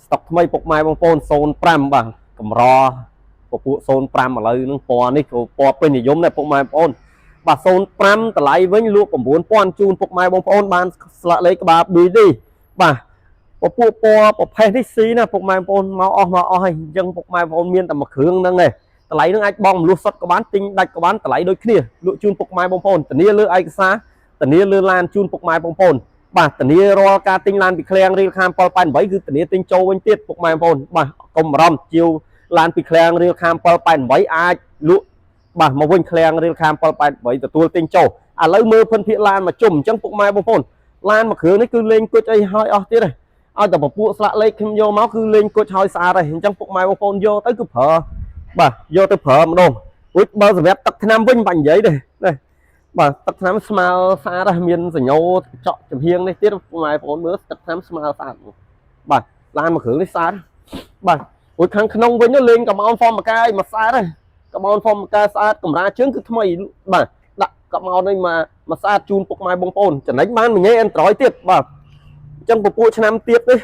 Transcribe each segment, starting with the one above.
ស្តុកថ្មីពុកម៉ែបងប្អូន05បាទកម្រពពួក05ឥឡូវនឹងពណ៌នេះក៏ពណ៌ពេញនិយមដែរពុកម៉ែបងប្អូនបាទ05តម្លៃវិញលក់ 9000 ជូនពុកម៉ែបងប្អូនបានស្លាកលេខក្បាល BD បាទពពួកពណ៌ប្រភេទនេះស៊ីណាពុកម៉ែបងប្អូនមកអស់ហើយអញ្ចឹងពុកម៉ែបងប្អូនមានតែមួយគ្រឿងហ្នឹងឯងតម្លៃនឹងអាចបងមលុះសុតក៏បានទិញដាច់ក៏បានតម្លៃដូចគ្នាលក់ជូនពុកម៉ែបងប្អូនធានាលើឯកសារធានាលើឡានជូនពុកម៉ែបងប្អូនបាទធានារាល់ការទិញឡានពីឃ្លាំងរៀលខាម788គឺធានាទិញចូលវិញទៀតពុកម៉ែបងប្អូនបាទកុំបារម្ភជាវឡានពីឃ្លាំងរៀលខាម788អាចលក់បាទមកវិញឃ្លាំងរៀលខាម788ទទួលទិញចូលឥឡូវមើលភិនភាគឡានមកជុំអញ្ចឹងពុកម៉ែបងប្អូនឡានមួយគ្រឿងនេះគឺលេងគុជអីហើយអស់ទៀតហើយឲ្យតែពពួកស្លាកលេខខ្ញុំយកមកគឺលេងគុជហើយស្អាតហើយអញ្ចឹងពុកម៉ែបងប្អូនយកទៅគឺប្រើបាទយកទៅប្រើម្ដងរួចបើសម្រាប់ទឹកថ្នាំវិញបាញ់និយាយទេណាបាទទឹកថ្នាំស្មើស្អាតហើយមានសញ្ញោចកចំហៀងនេះទៀតពុកម៉ែបងប្អូនមើលទឹកថ្នាំស្មើស្អាតបាទឡានមួយគ្រឿងនេះស្អាតបាទរួចខាងក្នុងវិញលេងកំអោនហ្វមកាយមកស្អាតហើយកំអោនហ្វមកាយស្អាតកម្រាលជើងគឺថ្មីបាទដាក់កំអោននេះមកស្អាតជូនពុកម៉ែបងប្អូនចំណេញបានមួយញ៉េ Android ទៀតបាទអញ្ចឹងពពួកឆ្នាំទៀតនេះ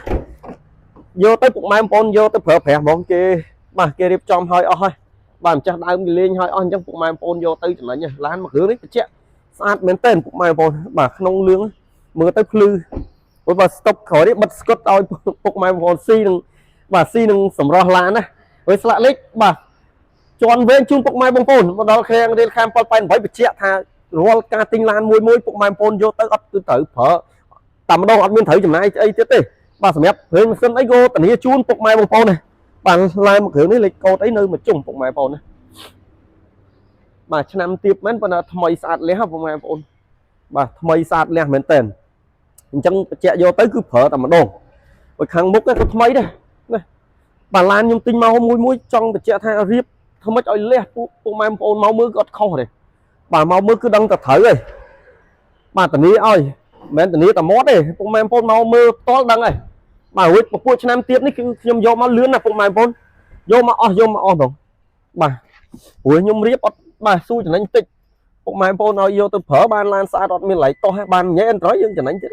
យកទៅពុកម៉ែបងប្អូនយកទៅប្រើប្រាស់ហ្មងគេបាទគេរៀបចំឲ្យអស់ហើយបាទម្ចាស់ដើមគេលេងឲ្យអស់អញ្ចឹងពុកម៉ែបងប្អូនយកទៅចំណេញឡានមួយគ្រឿងនេះបច្ចៈស្អាតមែនទែនពុកម៉ែបងប្អូនបាទក្នុងលឿងមើលទៅភ្លឺព្រោះបើស្តុបក្រោយនេះបិទស្កុតឲ្យពុកម៉ែបងប្អូនស៊ីនឹងបាទស៊ីនឹងសម្រស់ឡានណាហើយស្លាកលេខបាទជន់វែងជូនពុកម៉ែបងប្អូនមកដល់ឃ្លាំងរៀលខាម788បញ្ជាក់ថារាល់ការទិញឡានមួយពុកម៉ែបងប្អូនយកទៅអត់គឺត្រូវប្រើតែម្ដងអត់មានត្រូវចំណាយអីទៀតទេបាទសម្រាប់រឿងម៉ាស៊ីនអីក៏ធានាជូនពុកម៉ែបងប្អូនដែរបាទឡានមួយគ្រឿងនេះលេខកូដអីនៅមកជុំពុកម៉ែបងប្អូនណាបាទឆ្នាំទៀតមែនប៉ុន្តែថ្មីស្អាតលះពុកម៉ែបងប្អូនបាទថ្មីស្អាតលះមែនតើអញ្ចឹងបញ្ជាក់យកទៅគឺប្រើតែម្ដងហើយខាងមុខក៏ថ្មីដែរណាបាទឡានខ្ញុំទិញមកមួយចង់បញ្ជាក់ថារៀបធ្វើម៉េចឲ្យលះពុកម៉ែបងប្អូនមកមើលក៏អត់ខុសទេបាទមកមើលគឺដឹងតែត្រូវហើយបាទធានាឲ្យមិនមែនធានាតែមាត់ទេពុកម៉ែបងប្អូនមកមើលផ្ទាល់ដឹងហើយបាទរួចពពួកឆ្នាំទៀតនេះគឺខ្ញុំយកមកលឿនណាពុកម៉ែបងប្អូនយកមកអស់បងបាទព្រោះខ្ញុំរៀបអត់បាទស៊ូចំណេញតិចពុកម៉ែបងប្អូនឲ្យយកទៅប្រើបានឡានស្អាតអត់មានឡៃតោះបានញ៉ែ Android យើងចំណេញទៀត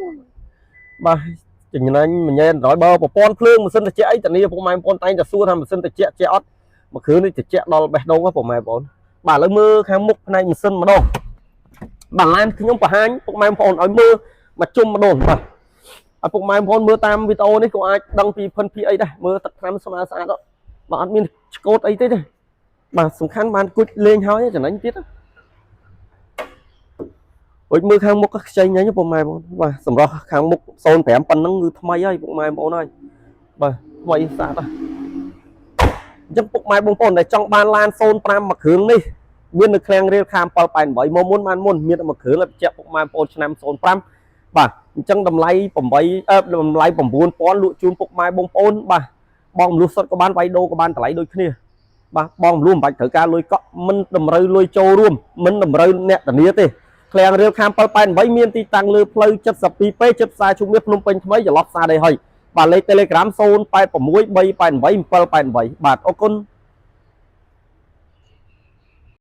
បាទចំណេញញ៉ែ Android បើប្រព័ន្ធភ្លើងម៉ាស៊ីនត្រជាក់អីធានាពុកម៉ែបងប្អូនតែងតែសួរថាម៉ាស៊ីនត្រជាក់អត់មួយគ្រឿងនេះត្រជាក់ដល់បេះដូងពុកម៉ែបងប្អូនបាទឥឡូវមើលខាងមុខផ្នែកម៉ាស៊ីនម្ដងបាទឡានខ្ញុំបង្ហាញពុកម៉ែបងប្អូនឲ្យមើលមកជុំម្ដងបាទឲ្យពុកម៉ែបងប្អូនមើលតាមវីដេអូនេះក៏អាចដឹងពីភិនភាគអីដែរមើលទឹកថ្នាំស្អាតបាទអត់មានឆ្កូតអីទេបាទសំខាន់បានគួចលេងហើយចំណេញទៀតរួចមើលខាងមុខខ្ចីញ៉ាញពុកម៉ែបងបាទសម្រាប់ខាងមុខ05ប៉ុណ្ណឹងគឺថ្មីហើយពុកម៉ែបងប្អូនហើយបាទថ្មីស្អាតហើយអញ្ចឹងពុកម៉ែបងប្អូនដែលចង់បានឡាន05មួយគ្រឿងនេះមាននៅឃ្លាំងរៀលខាម788មកមុនបានមុនមានតែមួយគ្រឿងឲ្យបញ្ជាក់ពុកម៉ែបងប្អូនឆ្នាំ05បាទអញ្ចឹងតម្លៃតម្លៃ9000លក់ជូនពុកម៉ែបងប្អូនបាទបងមលុះសុតក៏បានវាយដូរក៏បានតម្លៃដូចគ្នាបាទបងមលុះមិនបាច់ត្រូវការលុយកក់មិនតម្រូវលុយចូលរួមមិនតម្រូវអ្នកធានាទេឃ្លាំងរៀលខាម788មានទីតាំងលើផ្លូវ 72P ជិតផ្សារជុំមាសភ្នំពេញថ្មីចន្លោះផ្សារដីហុយបាទលេខ Telegram 0863887788បាទអរគុណ